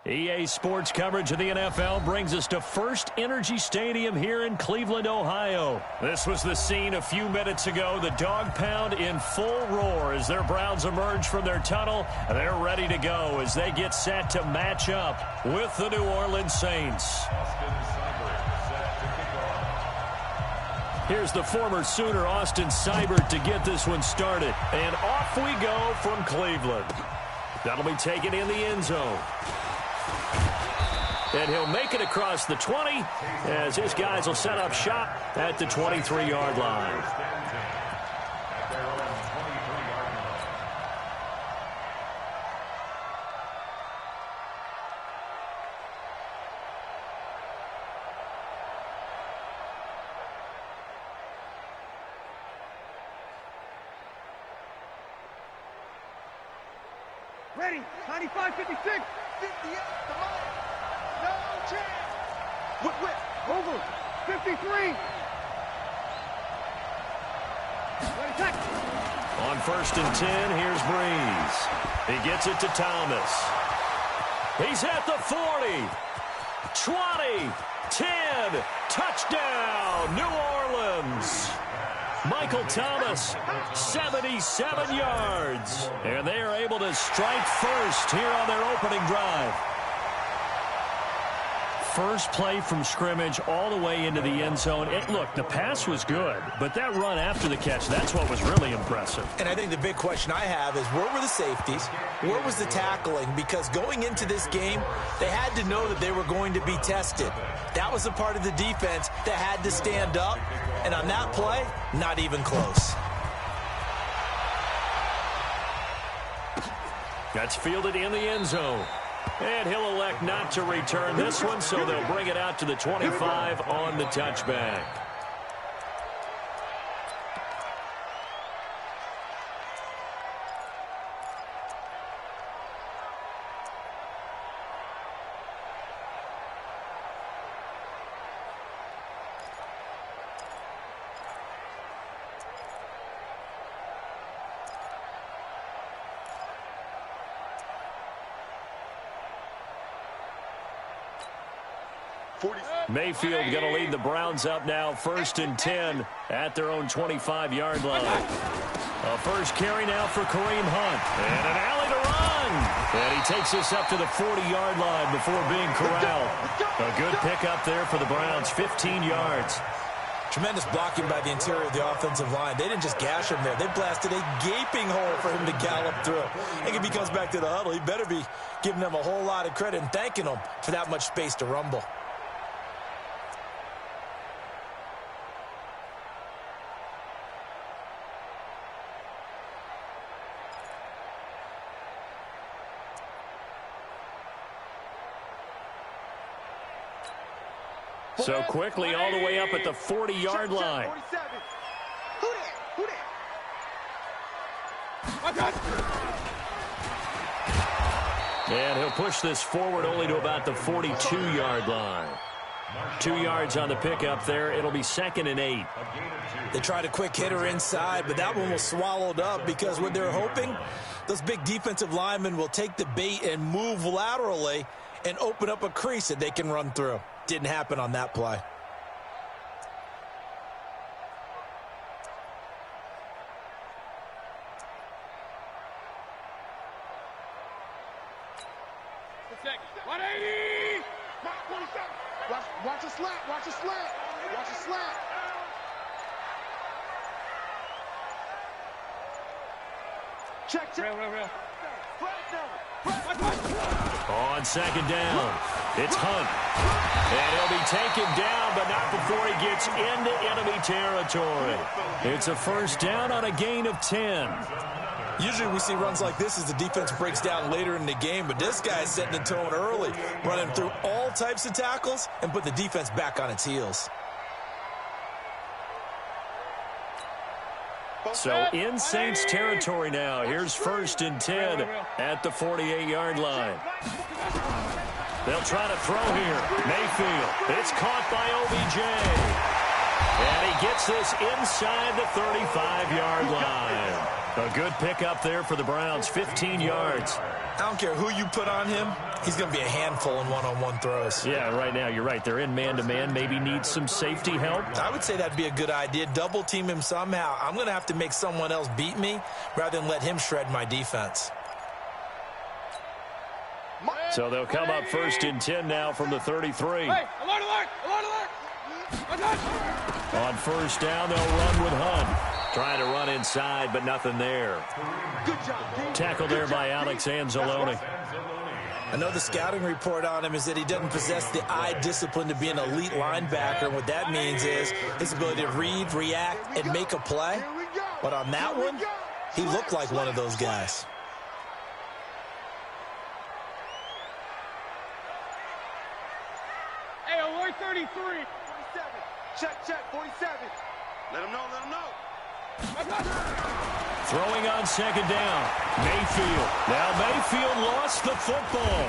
EA Sports coverage of the NFL brings us to First Energy Stadium here in Cleveland, Ohio. This was the scene a few minutes ago. The dog pound in full roar as their Browns emerge from their tunnel. They're ready to go as they get set to match up with the New Orleans Saints. Here's the former Sooner, Austin Seibert, to get this one started. And off we go from Cleveland. That'll be taken in the end zone. And he'll make it across the 20 as his guys will set up shop at the 23-yard line. Ready, 95, 56, 58, the line. No chance. Whip, over. 53. Ready, tack. On 1st and 10, here's Breeze. He gets it to Thomas. He's at the 40. 20. 10. Touchdown, New Orleans. Michael Thomas, 77 yards. And they are able to strike first here on their opening drive. First play from scrimmage all the way into the end zone. Look, the pass was good, but that run after the catch, that's what was really impressive. And I think the big question I have is, where were the safeties? Where was the tackling? Because going into this game, they had to know that they were going to be tested. That was a part of the defense that had to stand up. And on that play, not even close. That's fielded in the end zone. And he'll elect not to return this one, so they'll bring it out to the 25 on the touchback. Mayfield going to lead the Browns up now, 1st and 10 at their own 25-yard line. A first carry now for Kareem Hunt. And an alley to run. And he takes this up to the 40-yard line before being corralled. A good pickup there for the Browns, 15 yards. Tremendous blocking by the interior of the offensive line. They didn't just gash him there. They blasted a gaping hole for him to gallop through. I think if he comes back to the huddle, he better be giving them a whole lot of credit and thanking them for that much space to rumble. So quickly all the way up at the 40-yard line. And he'll push this forward only to about the 42-yard line. 2 yards on the pickup there. It'll be 2nd and 8. They tried a quick hitter inside, but that one was swallowed up because what they're hoping, those big defensive linemen will take the bait and move laterally and open up a crease that they can run through. Didn't happen on that play. Watch a slant. Watch a slant. Watch a slant. Check. Real. On 2nd down, it's Hunt. And he'll be taken down, but not before he gets into enemy territory. It's a 1st down on a gain of 10. Usually we see runs like this as the defense breaks down later in the game, but this guy's setting the tone early, running through all types of tackles and put the defense back on its heels. So in Saints territory now. Here's 1st and 10 at the 48-yard line. They'll try to throw here. Mayfield. It's caught by OBJ. And he gets this inside the 35-yard line. A good pickup there for the Browns, 15 yards. I don't care who you put on him. He's going to be a handful in one-on-one throws. Yeah, right now, you're right. They're in man-to-man. Maybe need some safety help. I would say that'd be a good idea. Double team him somehow. I'm going to have to make someone else beat me rather than let him shred my defense. So they'll come up 1st and 10 now from the 33. Hey, alert, alert, alert, alert. On 1st down, they'll run with Hunt. Trying to run inside, but nothing there. Good job, team. Tackle there by Alex Anzalone. I know the scouting report on him is that he doesn't possess the eye discipline to be an elite linebacker. And what that means is his ability to read, react, and make a play. But on that one, he looked like one of those guys. Hey, alert 33. 47. Check, 47. Let him know, let him know. Throwing on 2nd down. Mayfield. Now Mayfield lost the football.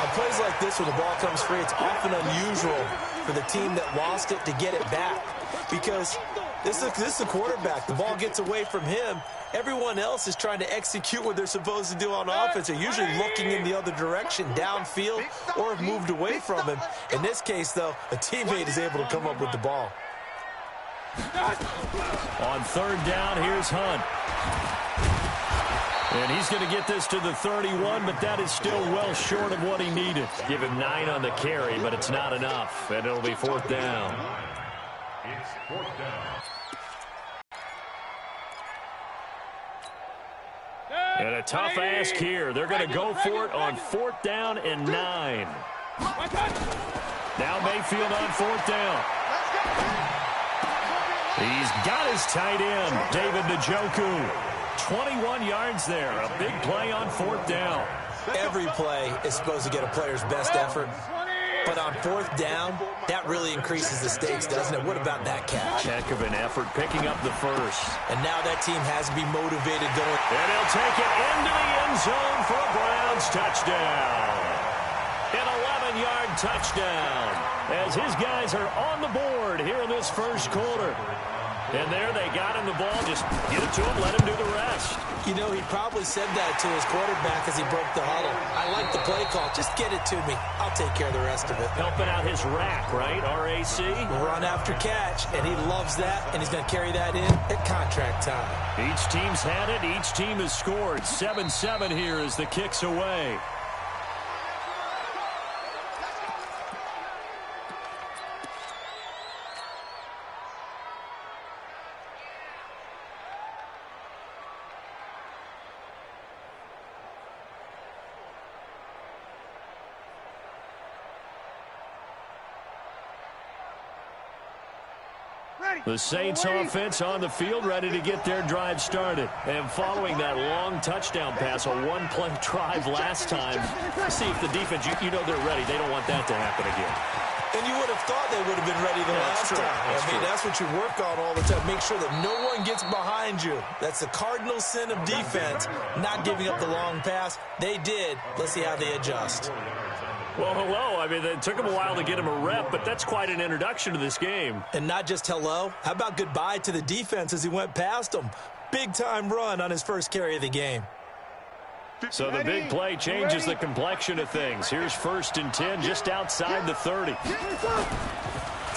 On plays like this, when the ball comes free, it's often unusual for the team that lost it to get it back. Because this is a quarterback. The ball gets away from him. Everyone else is trying to execute what they're supposed to do on offense. They're usually looking in the other direction, downfield, or have moved away from him. In this case, though, a teammate is able to come up with the ball. On 3rd down, here's Hunt. And he's going to get this to the 31, but that is still well short of what he needed. Give him 9 on the carry, but it's not enough, and it'll be 4th down. It's 4th down. And a tough ask here. They're going to go for it on 4th down and 9. Now Mayfield on 4th down. He's got his tight end, David Njoku. 21 yards there. A big play on 4th down. Every play is supposed to get a player's best effort. But on 4th down, that really increases the stakes, doesn't it? What about that catch? Heck of an effort picking up the first. And now that team has to be motivated going. And he'll take it into the end zone for a Browns touchdown. An 11-yard touchdown as his guys are on the board here in this first quarter. And there they got him the ball. Just get it to him, let him do the rest. You know, he probably said that to his quarterback as he broke the huddle. I like the play call. Just get it to me. I'll take care of the rest of it. Helping out his rack, right? RAC. Run after catch, and he loves that, and he's going to carry that in at contract time. Each team's had it. Each team has scored. 7-7 here as the kick's away. The Saints offense on the field, ready to get their drive started. And following that long touchdown pass, a one-play drive last time, see if the defense, you know they're ready. They don't want that to happen again. And you would have thought they would have been ready the last time. That's what you work on all the time. Make sure that no one gets behind you. That's the cardinal sin of defense, not giving up the long pass. They did. Let's see how they adjust. Well, hello. I mean, it took him a while to get him a rep, but that's quite an introduction to this game. And not just hello. How about goodbye to the defense as he went past him? Big-time run on his first carry of the game. So the big play changes the complexion of things. Here's 1st and 10 just outside the 30.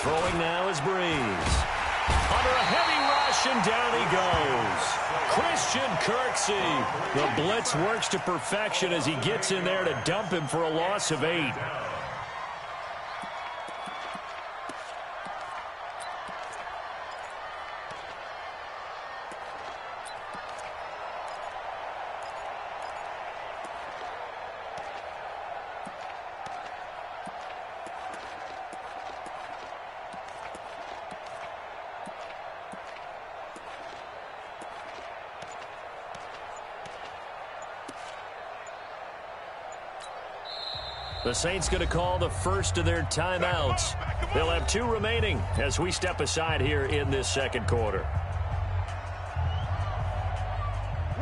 Throwing now is Breeze. Under a heavy rush, and down he goes. Christian Kirksey. The blitz works to perfection as he gets in there to dump him for a loss of 8. The Saints going to call the first of their timeouts. They'll have 2 remaining as we step aside here in this second quarter.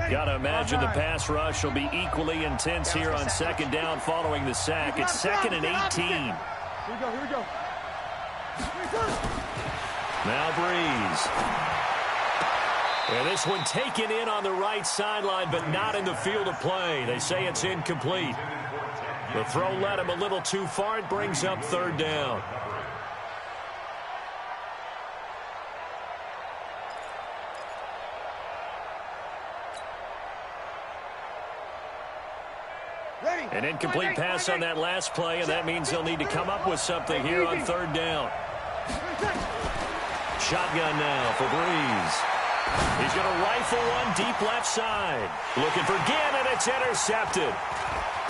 Got to imagine the pass rush will be equally intense here on 2nd down following the sack. It's 2nd and 18. Here we go. Now Breeze. And this one taken in on the right sideline, but not in the field of play. They say it's incomplete. The throw led him a little too far. It brings up third down. An incomplete pass on that last play, and that means they'll need to come up with something here on third down. Shotgun now for Breeze. He's going to rifle one deep left side. Looking for Ginn, and it's intercepted.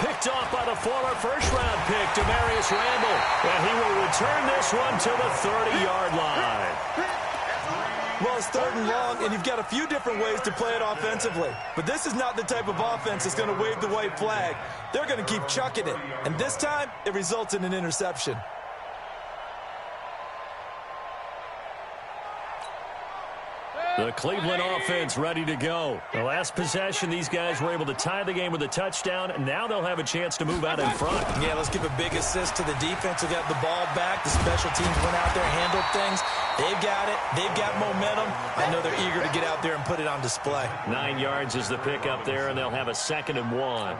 Picked off by the former first-round pick, Demarius Randall. And he will return this one to the 30-yard line. Well, it's third and long, and you've got a few different ways to play it offensively. But this is not the type of offense that's going to wave the white flag. They're going to keep chucking it. And this time, it results in an interception. The Cleveland offense ready to go. The last possession, these guys were able to tie the game with a touchdown, and now they'll have a chance to move out in front. Yeah, let's give a big assist to the defense who got the ball back. The special teams went out there and handled things. They've got it. They've got momentum. I know they're eager to get out there and put it on display. 9 yards is the pickup there, and they'll have a 2nd and 1.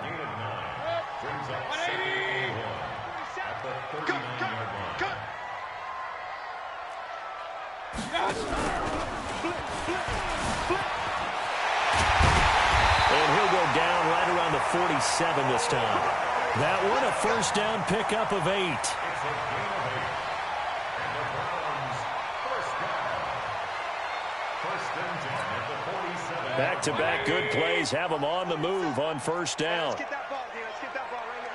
And he'll go down right around the 47 this time. That one, a first down pickup of 8. Back-to-back good plays have them on the move on first down. Let's get that ball, D. Let's get that ball right here.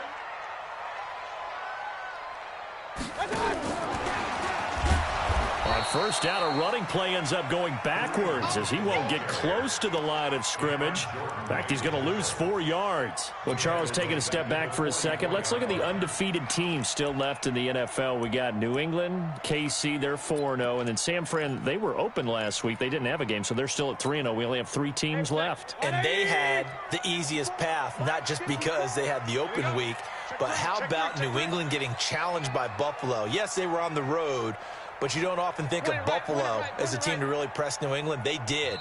On first down, a running play ends up going backwards as he won't get close to the line of scrimmage. In fact, he's going to lose 4 yards. Well, Charles, taking a step back for a second, let's look at the undefeated teams still left in the NFL. We got New England, KC, they're 4-0, and then San Fran, they were open last week. They didn't have a game, so they're still at 3-0. We only have 3 teams left. And they had the easiest path, not just because they had the open week, but how about New England getting challenged by Buffalo? Yes, they were on the road, but you don't often think of Buffalo as a team to really press New England. They did.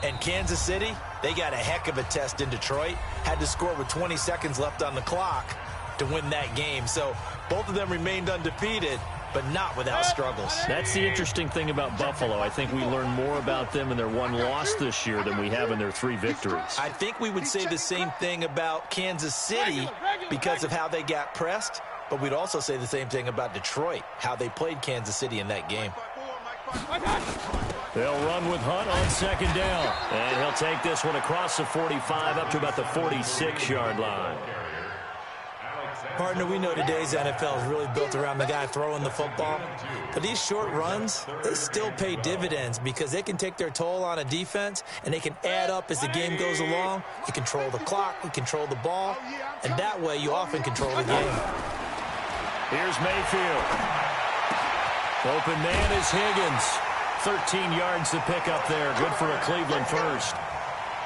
And Kansas City, they got a heck of a test in Detroit. Had to score with 20 seconds left on the clock to win that game. So both of them remained undefeated, but not without struggles. That's the interesting thing about Buffalo. I think we learned more about them in their 1 loss this year than we have in their 3 victories. I think we would say the same thing about Kansas City because of how they got pressed. But we'd also say the same thing about Detroit, how they played Kansas City in that game. They'll run with Hunt on second down. And he'll take this one across the 45 up to about the 46-yard line. Partner, we know today's NFL is really built around the guy throwing the football. But these short runs, they still pay dividends because they can take their toll on a defense and they can add up as the game goes along. You control the clock, you control the ball, and that way you often control the game. Here's Mayfield. Open man is Higgins. 13 yards to pick up there. Good for a Cleveland first.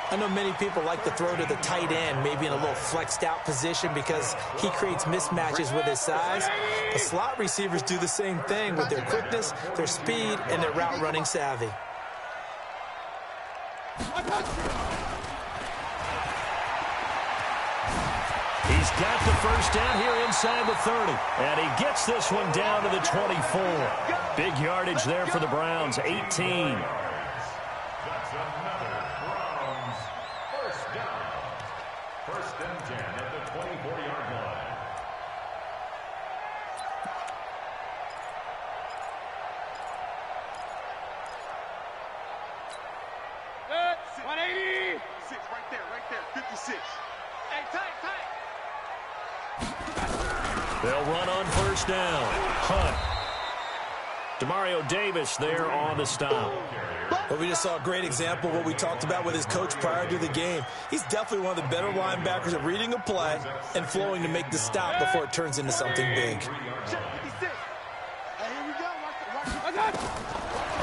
I know many people like to throw to the tight end, maybe in a little flexed out position because he creates mismatches with his size. The slot receivers do the same thing with their quickness, their speed, and their route running savvy. He's got the first down here inside the 30. And he gets this one down to the 24. Big yardage there for the Browns, 18. That's another Browns first down. First and 10 at the 24-yard line. Good. 180. 6 right there, 56. Hey, tight. They'll run on first down. Hunt. Demario Davis there on the stop. But we just saw a great example of what we talked about with his coach prior to the game. He's definitely one of the better linebackers at reading a play and flowing to make the stop before it turns into something big. Check 56. Hey, here we go.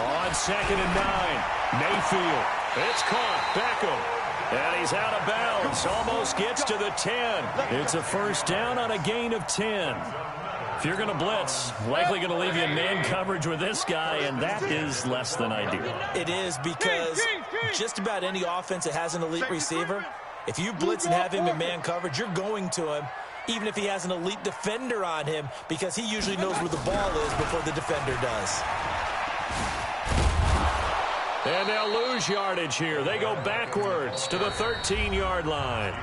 On second and 9. Mayfield. It's caught. Beckham. And he's out of bounds. Almost gets to the 10. It's a first down on a gain of 10. If you're going to blitz, likely going to leave you in man coverage with this guy, and that is less than ideal. It is, because just about any offense that has an elite receiver, if you blitz and have him in man coverage, you're going to him, even if he has an elite defender on him, because he usually knows where the ball is before the defender does. And they'll lose yardage here. They go backwards to the 13-yard line.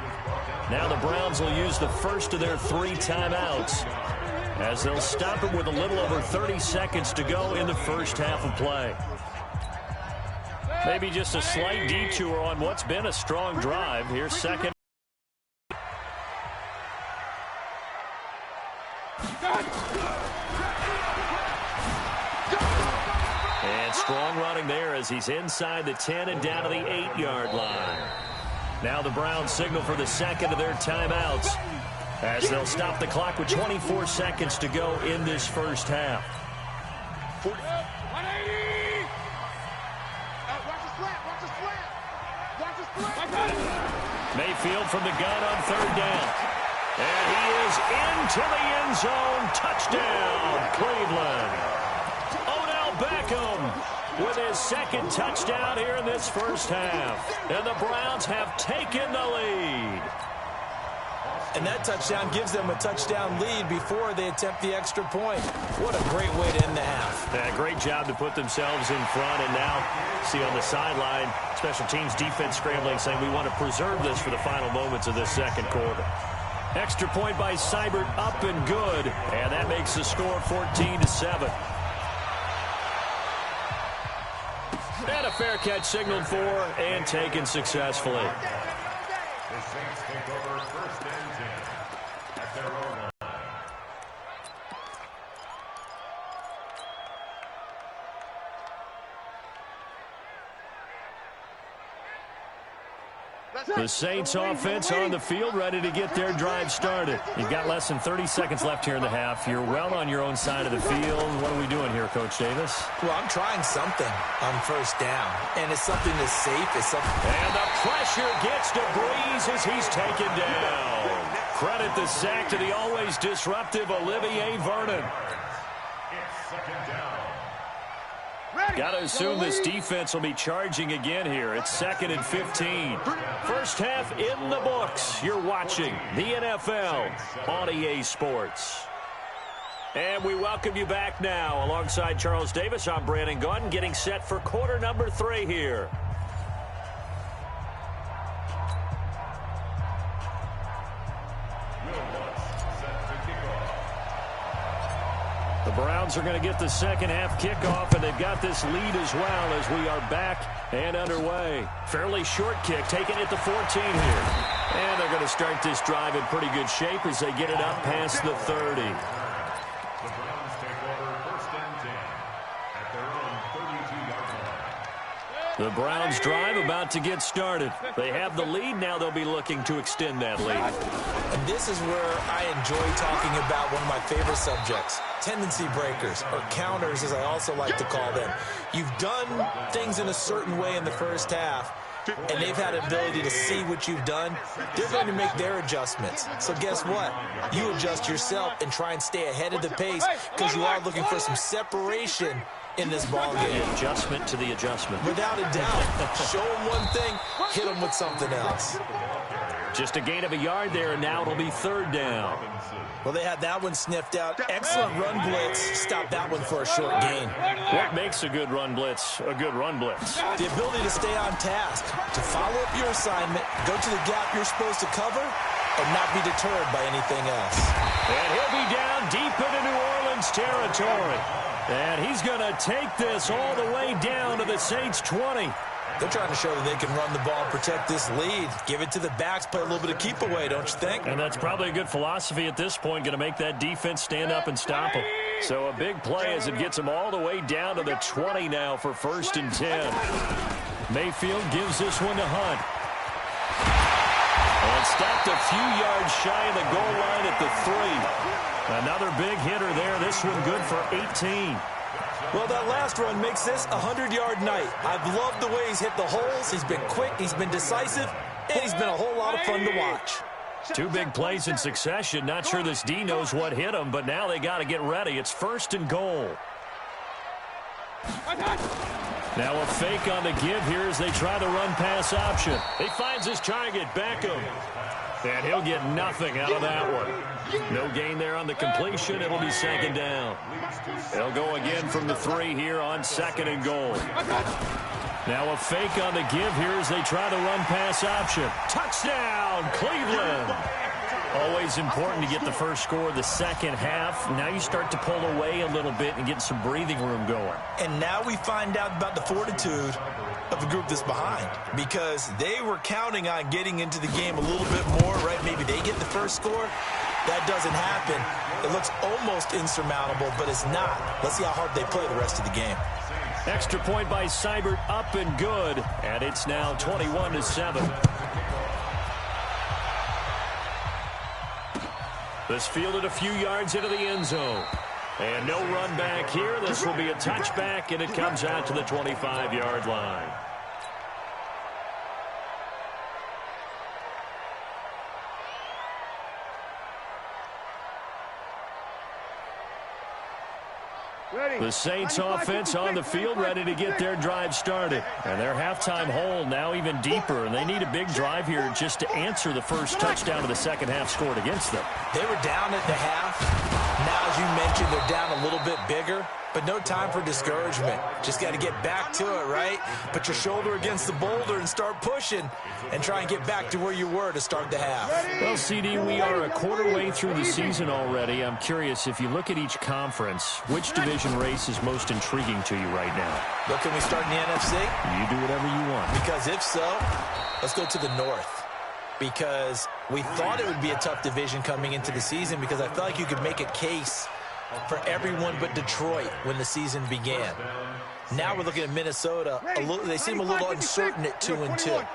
Now the Browns will use the first of their 3 timeouts, as they'll stop it with a little over 30 seconds to go in the first half of play. Maybe just a slight detour on what's been a strong drive. Here's second. And strong running there as he's inside the 10 and down to the 8-yard line. Now the Browns signal for the second of their timeouts, as they'll stop the clock with 24 seconds to go in this first half. 180! Watch the slant, watch the slant! Watch the slant! Mayfield from the gun on 3rd down. And he is into the end zone. Touchdown, Cleveland. Odell Beckham with his second touchdown here in this first half. And the Browns have taken the lead. And that touchdown gives them a touchdown lead before they attempt the extra point. What a great way to end the half. Yeah, great job to put themselves in front. And now, see on the sideline, special teams defense scrambling, saying we want to preserve this for the final moments of this second quarter. Extra point by Seibert, up and good. And that makes the score 14-7. And a fair catch signaled for and taken successfully. The Saints take over 1st and 10 at their own line. The Saints offense on the field, ready to get their drive started. You've got less than 30 seconds left here in the half. You're well on your own side of the field. What are we doing here, Coach Davis? Well, I'm trying something on 1st down, and it's something that's safe. It's something. And the pressure gets to Breeze as he's taken down. Credit the sack to the always disruptive Olivier Vernon. It's 2nd down. Got to assume this defense will be charging again here. It's 2nd and 15. First half in the books. You're watching the NFL on EA Sports. And we welcome you back now. Alongside Charles Davis, I'm Brandon Gunn, getting set for quarter number 3 here. The Browns are going to get the second half kickoff, and they've got this lead as well as we are back and underway. Fairly short kick, taken at the 14 here. And they're going to start this drive in pretty good shape as they get it up past the 30. The Browns take over 1st and 10 at their own 32-yard line. The Browns drive about to get started. They have the lead. Now they'll be looking to extend that lead. And this is where I enjoy talking about one of my favorite subjects, tendency breakers, or counters as I also like to call them. You've done things in a certain way in the first half, and they've had an ability to see what you've done. They're going to make their adjustments. So guess what? You adjust yourself and try and stay ahead of the pace, because you are looking for some separation in this ball game. Adjustment to the adjustment. Without a doubt. Show them one thing, hit them with something else. Just a gain of a yard there, and now it'll be 3rd down. Well, they had that one sniffed out. Excellent run blitz. Stop that one for a short gain. What makes a good run blitz a good run blitz? The ability to stay on task, to follow up your assignment, go to the gap you're supposed to cover, and not be deterred by anything else. And he'll be down deep into New Orleans territory. And he's going to take this all the way down to the Saints 20. They're trying to show that they can run the ball, protect this lead. Give it to the backs, play a little bit of keep away, don't you think? And that's probably a good philosophy at this point, going to make that defense stand up and stop them. So a big play as it gets them all the way down to the 20 now for 1st and 10. Mayfield gives this one to Hunt. And stopped a few yards shy of the goal line at the 3. Another big hitter there. This one good for 18. Well, that last run makes this a 100-yard night. I've loved the way he's hit the holes. He's been quick, he's been decisive, and he's been a whole lot of fun to watch. Two big plays in succession. Not sure this D knows what hit him, but now they got to get ready. It's 1st and goal. Now a fake on the give here as they try the run-pass option. He finds his target, Beckham. And he'll get nothing out of that one. No gain there on the completion. It'll be 2nd down. They'll go again from the 3 here on 2nd and goal. Now a fake on the give here as they try the run-pass option. Touchdown, Cleveland. Always important to get the first score of the second half. Now you start to pull away a little bit and get some breathing room going. And now we find out about the fortitude of the group that's behind, because they were counting on getting into the game a little bit more, right? Maybe they get the first score. That doesn't happen. It looks almost insurmountable, but it's not. Let's see how hard they play the rest of the game. Extra point by Seibert, up and good, and it's now 21-7. This fielded a few yards into the end zone. And no run back here. This will be a touchback, and it comes out to the 25-yard line. The Saints offense on the field, ready to get their drive started. And their halftime hole now even deeper, and they need a big drive here just to answer the first touchdown of the second half scored against them. They were down at the half. Now, as you mentioned, they're down a little bit bigger, but no time for discouragement. Just got to get back to it, right? Put your shoulder against the boulder and start pushing and try and get back to where you were to start the half. Well, CD, we are a quarter way through the season already. I'm curious, if you look at each conference, which division race is most intriguing to you right now? But can we start in the NFC? You do whatever you want. Because if so, let's go to the North. Because we thought it would be a tough division coming into the season, because I felt like you could make a case for everyone but Detroit when the season began. Now we're looking at Minnesota. They seem a little uncertain at 2-2.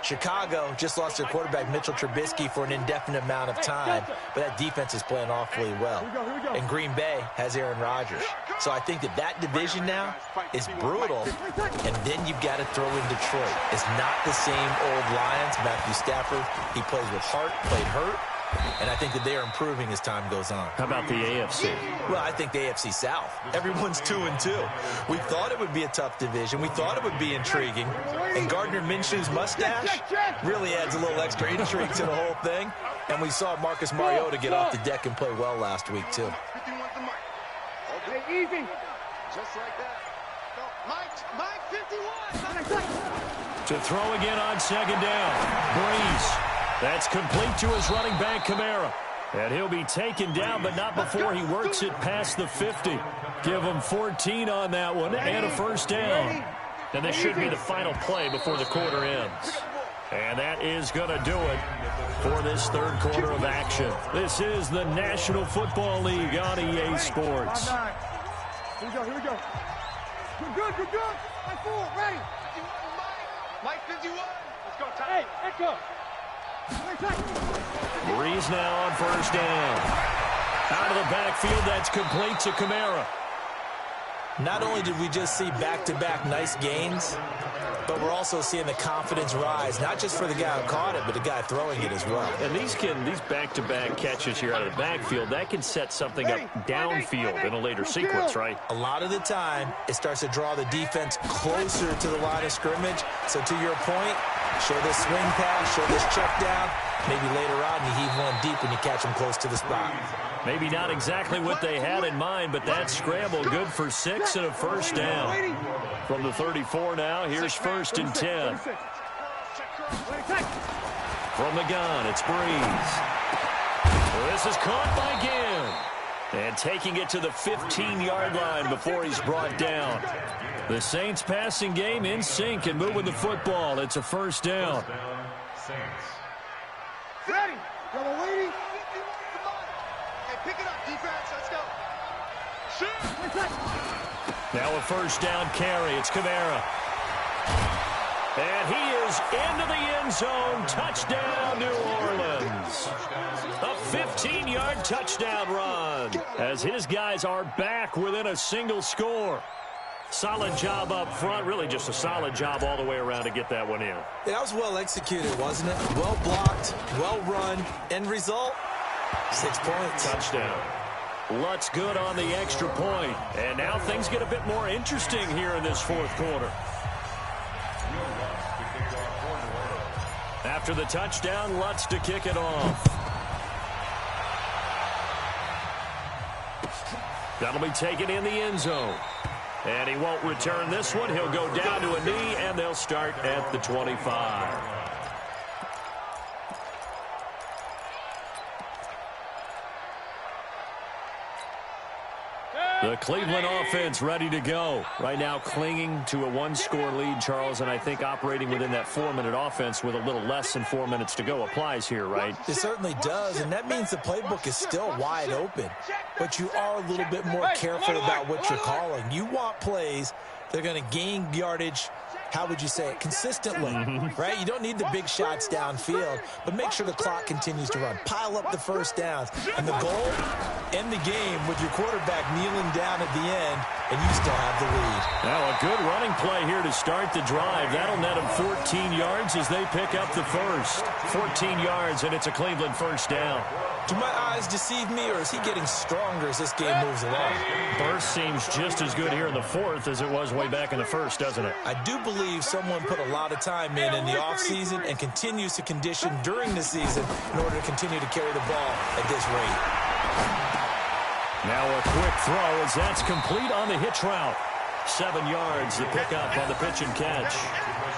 Chicago just lost their quarterback, Mitchell Trubisky, for an indefinite amount of time, but that defense is playing awfully well. And Green Bay has Aaron Rodgers. So I think that division now is brutal, and then you've got to throw in Detroit. It's not the same old Lions. Matthew Stafford, he plays with heart, played hurt. And I think that they are improving as time goes on. How about the AFC? Well, I think the AFC South. Everyone's 2-2. We thought it would be a tough division. We thought it would be intriguing. And Gardner Minshew's mustache really adds a little extra intrigue to the whole thing. And we saw Marcus Mariota get off the deck and play well last week, too. Okay, easy. Just like that. Mike 51. To throw again on 2nd down. Breeze. That's complete to his running back, Kamara. And he'll be taken down, but not before he works it past the 50. Give him 14 on that one and a first down. And this should be the final play before the quarter ends. And that is going to do it for this third quarter of action. This is the National Football League on EA Sports. Here we go. Good. My 4, ready. Mike 51. Let's go, Ty. Hey, echo. Breeze now on first down. Out of the backfield, that's complete to Kamara. Not only did we just see back-to-back nice gains, but we're also seeing the confidence rise, not just for the guy who caught it, but the guy throwing it as well. And these back-to-back catches here out of the backfield, that can set something up downfield in a later sequence, right? A lot of the time, it starts to draw the defense closer to the line of scrimmage. So to your point, show this swing pass, show this check down. Maybe later on you heave one deep when you catch them close to the spot. Maybe not exactly what they had in mind, but that scramble good for 6 and a first down. From the 34 now, here's 1st and 10. From the gun, it's Breeze. This is caught by Ginn. And taking it to the 15-yard line before he's brought down. The Saints passing game in sync and moving the football. It's a first down. Ready. Double waiting. Hey, pick it up, defense. Let's go. Shoot. Now a first down carry. It's Kamara. And he is into the end zone. Touchdown, New Orleans. A 15-yard touchdown run as his guys are back within a single score. Solid job up front. Really just a solid job all the way around to get that one in. Yeah, that was well executed, wasn't it? Well blocked, well run. End result, 6 points. Touchdown. Lutz good on the extra point. And now things get a bit more interesting here in this fourth quarter. After the touchdown, Lutz to kick it off. That'll be taken in the end zone. And he won't return this one. He'll go down to a knee, and they'll start at the 25. The Cleveland offense ready to go. Right now clinging to a one-score lead, Charles, and I think operating within that 4-minute offense with a little less than 4 minutes to go applies here, right? It certainly does, and that means the playbook is still wide open. But you are a little bit more careful about what you're calling. You want plays that are going to gain yardage, how would you say it, consistently, right? You don't need the big shots downfield, but make sure the clock continues to run. Pile up the first downs. And the goal, end the game with your quarterback kneeling down at the end, and you still have the lead. Now a good running play here to start the drive. That'll net him 14 yards as they pick up the first. 14 yards, and it's a Cleveland first down. Do my eyes deceive me, or is he getting stronger as this game moves along? Burst seems just as good here in the fourth as it was way back in the first, doesn't it? I do believe someone put a lot of time in the offseason and continues to condition during the season in order to continue to carry the ball at this rate. Now a quick throw as that's complete on the hitch route. 7 yards to pick up on the pitch and catch.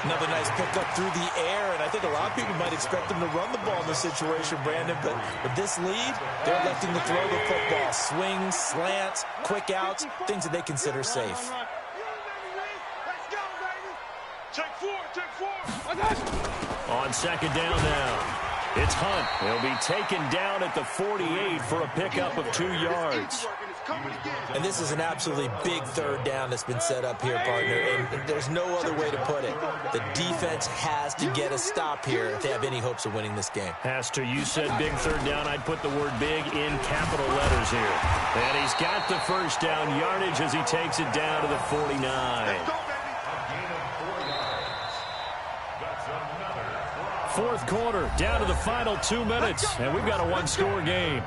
Another nice pickup through the air, and I think a lot of people might expect them to run the ball in this situation, Brandon, but with this lead, they're electing to throw the football. Swings, slants, quick outs, things that they consider safe. On second down now. It's Hunt. He'll be taken down at the 48 for a pickup of 2 yards. And this is an absolutely big third down that's been set up here, partner, and there's no other way to put it. The defense has to get a stop here if they have any hopes of winning this game. Has to. You said big third down. I'd put the word big in capital letters here. And he's got the first down yardage as he takes it down to the 49. Fourth quarter, down to the final 2 minutes, and we've got a one-score game.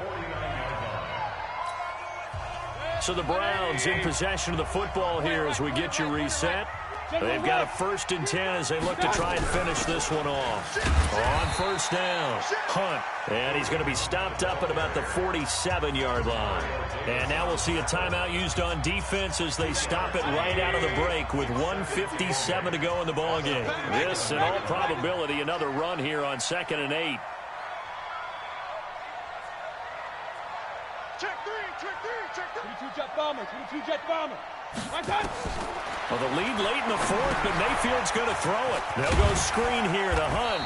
So the Browns in possession of the football here as we get you reset. They've got a 1st and 10 as they look to try and finish this one off. On first down, Hunt. And he's going to be stopped up at about the 47-yard line. And now we'll see a timeout used on defense as they stop it right out of the break with 1:57 to go in the ballgame. This, in all probability, another run here on 2nd and 8. Check three. 22-jet bomber, 22-jet bomber. Well, the lead late in the fourth, but Mayfield's going to throw it. They'll go screen here to Hunt.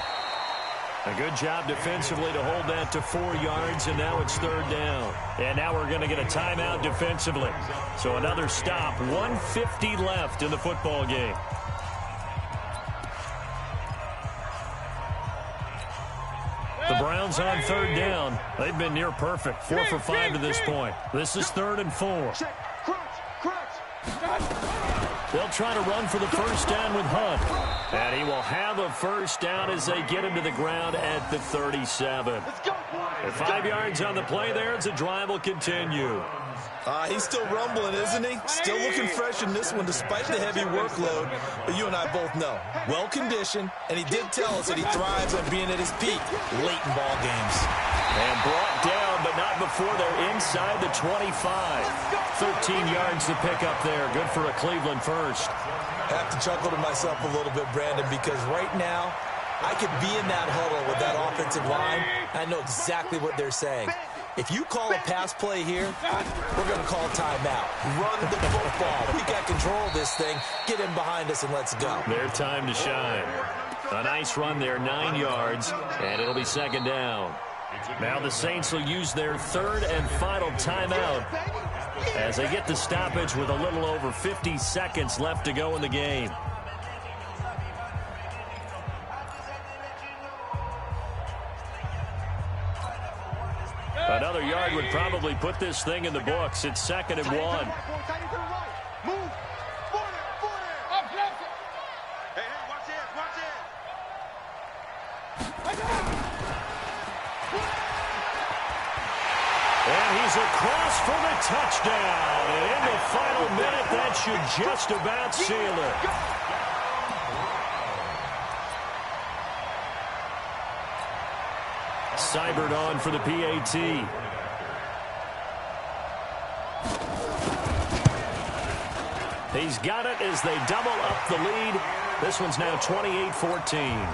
A good job defensively to hold that to 4 yards, and now it's third down. And now we're going to get a timeout defensively. So another stop, 1:50 left in the football game. The Browns on third down. They've been near perfect, 4 for 5 to this point. This is 3rd and 4. They'll try to run for the first down with Hunt. And he will have a first down as they get him to the ground at the 37. At 5 yards on the play there as the drive will continue. He's still rumbling, isn't he? Still looking fresh in this one despite the heavy workload. But you and I both know, well-conditioned, and he did tell us that he thrives on being at his peak late in ball games. And brought down, but not before they're inside the 25. 13 yards to pick up there. Good for a Cleveland first. I have to chuckle to myself a little bit, Brandon, because right now I could be in that huddle with that offensive line. I know exactly what they're saying. If you call a pass play here, we're going to call timeout. Run the football. We got control of this thing. Get in behind us and let's go. Their time to shine. A nice run there, 9 yards, and it'll be second down. Now the Saints will use their third and final timeout as they get the stoppage with a little over 50 seconds left to go in the game. Another yard would probably put this thing in the books. It's 2nd and 1. And he's across for the touchdown. And in the final minute, that should just about seal it. Seibert on for the PAT. He's got it as they double up the lead. This one's now 28-14.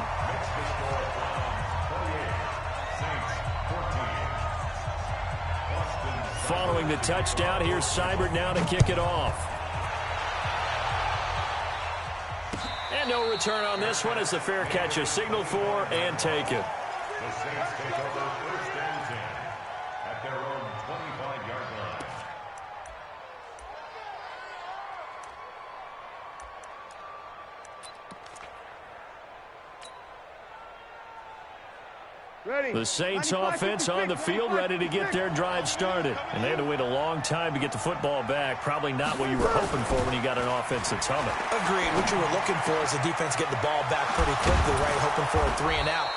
Following the touchdown, here's Seibert now to kick it off. And no return on this one as the fair catch is signaled for and taken. The Saints take over 1st and 10 at their own 25-yard line. Ready. The Saints offense on the field, ready to get their drive started. And they had to wait a long time to get the football back. Probably not what you were hoping for when you got an offense that's humming. Agreed. What you were looking for is the defense getting the ball back pretty quickly, right? Hoping for a 3 and out.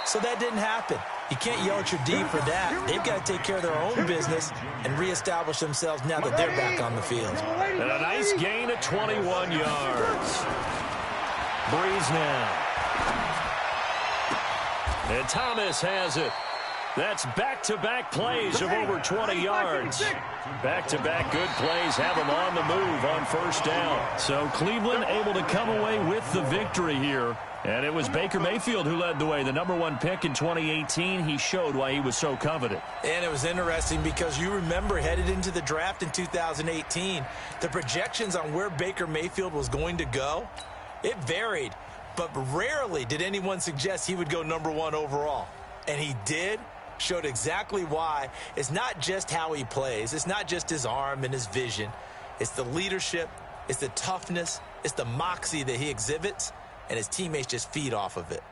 So that didn't happen. You can't yell at your D for that. They've got to take care of their own business and reestablish themselves now that they're back on the field. And a nice gain of 21 yards. Breeze now. And Thomas has it. That's back-to-back plays of over 20 yards. Back-to-back good plays have them on the move on 1st down. So Cleveland able to come away with the victory here. And it was Baker Mayfield who led the way. The #1 pick in 2018. He showed why he was so coveted. And it was interesting because you remember headed into the draft in 2018, the projections on where Baker Mayfield was going to go, it varied. But rarely did anyone suggest he would go #1 overall. And he did, showed exactly why. It's not just how he plays. It's not just his arm and his vision. It's the leadership. It's the toughness. It's the moxie that he exhibits. And his teammates just feed off of it.